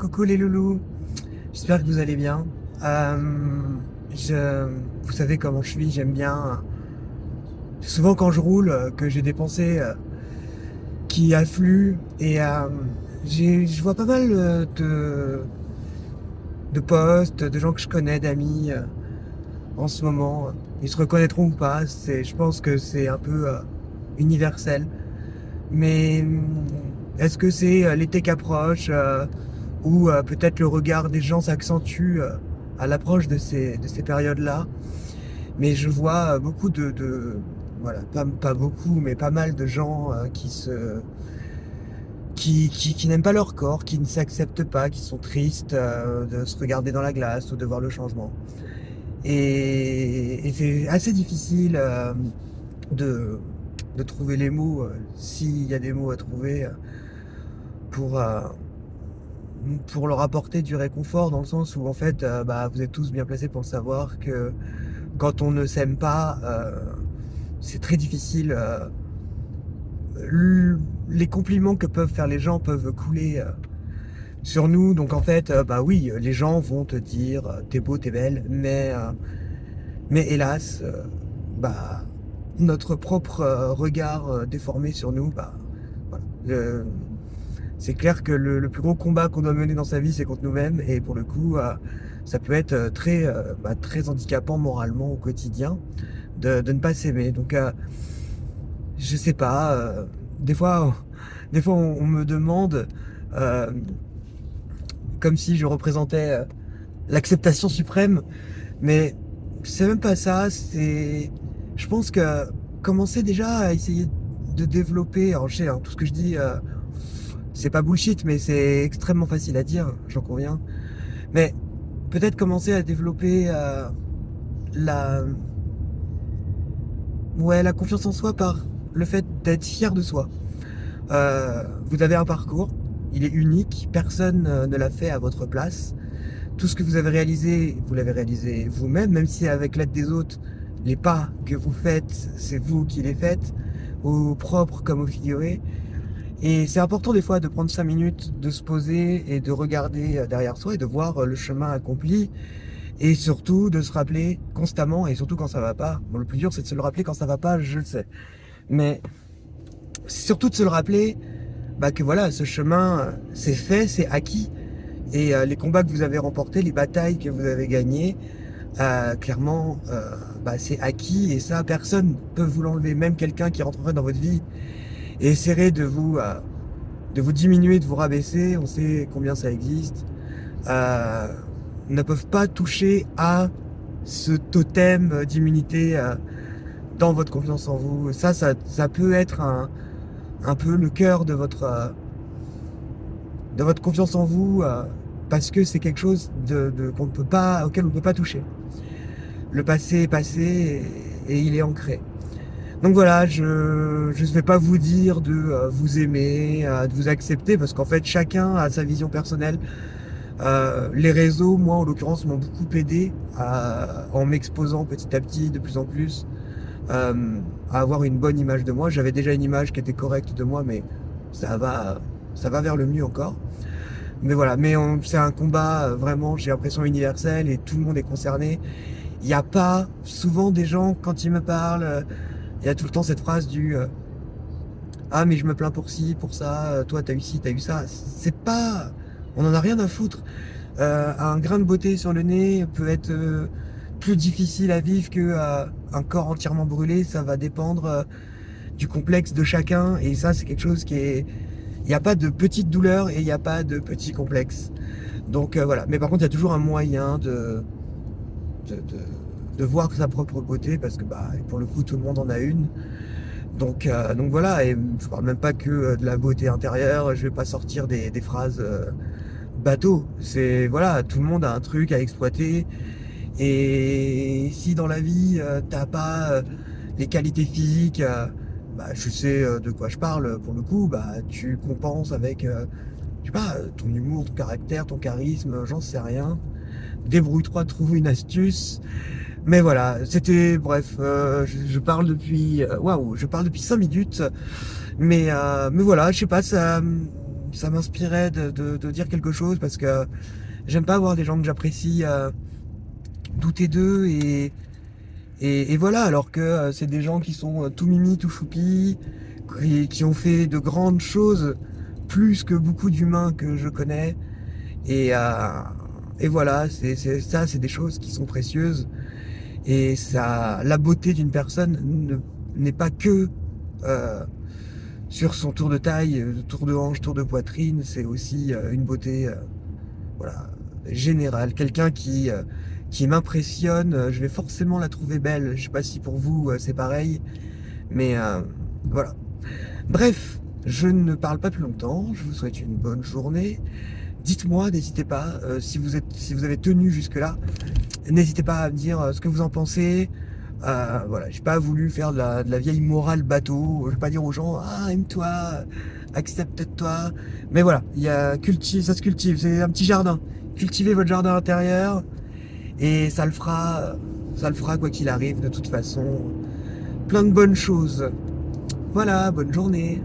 Coucou les loulous, j'espère que vous allez bien. Euh, vous savez comment je suis, j'aime bien. Souvent quand je roule, que j'ai des pensées qui affluent et je vois pas mal de posts, de gens que je connais, d'amis en ce moment. Ils se reconnaîtront ou pas, je pense que c'est un peu universel. Mais est-ce que c'est l'été qui approche ou peut-être le regard des gens s'accentue à l'approche de ces périodes-là? Mais je vois beaucoup voilà, pas beaucoup, mais pas mal de gens qui n'aiment pas leur corps, qui ne s'acceptent pas, qui sont tristes de se regarder dans la glace ou de voir le changement. Et c'est assez difficile de, de trouver les mots, s'il y a des mots à trouver, pour, euh, pour leur apporter du réconfort, dans le sens où en fait, bah, vous êtes tous bien placés pour le savoir que quand on ne s'aime pas, c'est très difficile. Les compliments que peuvent faire les gens peuvent couler sur nous. Donc en fait, bah oui, les gens vont te dire t'es beau, t'es belle, mais hélas, bah, notre propre regard déformé sur nous, bah, voilà. C'est clair que le plus gros combat qu'on doit mener dans sa vie, c'est contre nous-mêmes. Et pour le coup, ça peut être très handicapant moralement au quotidien de ne pas s'aimer. Donc, je sais pas. Des fois, des fois, on me demande, euh, comme si je représentais l'acceptation suprême, mais c'est même pas ça. Je pense que commencer déjà à essayer de développer. Alors, je sais, hein, tout ce que je dis, c'est pas bullshit, mais c'est extrêmement facile à dire, j'en conviens. Mais peut-être commencer à développer la, la confiance en soi par le fait d'être fier de soi. Vous avez un parcours, il est unique, personne ne l'a fait à votre place. Tout ce que vous avez réalisé, vous l'avez réalisé vous-même, même si avec l'aide des autres, les pas que vous faites, c'est vous qui les faites, au propre comme au figuré. Et c'est important des fois de prendre 5 minutes, de se poser et de regarder derrière soi et de voir le chemin accompli. Et surtout de se rappeler constamment, et surtout quand ça va pas. Bon, le plus dur c'est de se le rappeler quand ça va pas, je le sais. Mais c'est surtout de se le rappeler bah, que voilà, ce chemin, c'est fait, c'est acquis. Et les combats que vous avez remportés, les batailles que vous avez gagnées, clairement, bah, c'est acquis. Et ça, personne peut vous l'enlever. Même quelqu'un qui rentrerait dans votre vie et essaierait de vous diminuer, de vous rabaisser. On sait combien ça existe. euh, ne peuvent pas toucher à ce totem d'immunité dans votre confiance en vous. Ça peut être un peu le cœur de votre confiance en vous parce que c'est quelque chose qu'on ne peut pas, auquel on ne peut pas toucher. Le passé est passé et il est ancré. Donc voilà, je ne vais pas vous dire de vous aimer, de vous accepter, parce qu'en fait chacun a sa vision personnelle. Les réseaux, moi en l'occurrence, m'ont beaucoup aidé en m'exposant petit à petit, de plus en plus, à avoir une bonne image de moi. J'avais déjà une image qui était correcte de moi, mais ça va, ça va vers le mieux encore. Mais voilà, c'est un combat vraiment, j'ai l'impression universel et tout le monde est concerné. Il n'y a pas souvent des gens quand ils me parlent, il y a tout le temps cette phrase du ah mais je me plains pour ci, pour ça, toi t'as eu ci, t'as eu ça. C'est pas, on en a rien à foutre. Un grain de beauté sur le nez peut être plus difficile à vivre que un corps entièrement brûlé. Ça va dépendre du complexe de chacun. Et ça, c'est quelque chose qui est... Il n'y a pas de petite douleur et il n'y a pas de petit complexe. Donc voilà. Mais par contre, il y a toujours un moyen de, de, de voir sa propre beauté parce que bah, pour le coup, tout le monde en a une. Donc voilà, et je parle même pas que de la beauté intérieure, je vais pas sortir des phrases bateau. C'est voilà, tout le monde a un truc à exploiter. Et si dans la vie, t'as pas les qualités physiques, bah, je sais de quoi je parle pour le coup, bah, tu compenses avec, je sais pas, ton humour, ton caractère, ton charisme, j'en sais rien. Débrouille-toi, trouve une astuce. Mais voilà, c'était, bref, je parle depuis, waouh, je parle depuis 5 minutes. Mais voilà, je sais pas, ça m'inspirait de dire quelque chose parce que j'aime pas voir des gens que j'apprécie douter d'eux et voilà, alors que c'est des gens qui sont tout mimi, tout choupi, qui ont fait de grandes choses, plus que beaucoup d'humains que je connais. Et, euh, et voilà, ça, c'est des choses qui sont précieuses. Et ça, la beauté d'une personne n'est pas que euh, sur son tour de taille, tour de hanche, tour de poitrine. C'est aussi une beauté voilà, générale. Quelqu'un qui m'impressionne, je vais forcément la trouver belle. Je sais pas si pour vous c'est pareil, mais voilà. Bref, je ne parle pas plus longtemps. Je vous souhaite une bonne journée. Dites-moi, n'hésitez pas, si vous avez tenu jusque-là, n'hésitez pas à me dire ce que vous en pensez. Voilà, j'ai pas voulu faire de la vieille morale bateau. Je vais pas dire aux gens, ah, aime-toi, accepte-toi. Mais voilà, ça se cultive, c'est un petit jardin. Cultivez votre jardin intérieur et ça le fera quoi qu'il arrive de toute façon. Plein de bonnes choses. Voilà, bonne journée.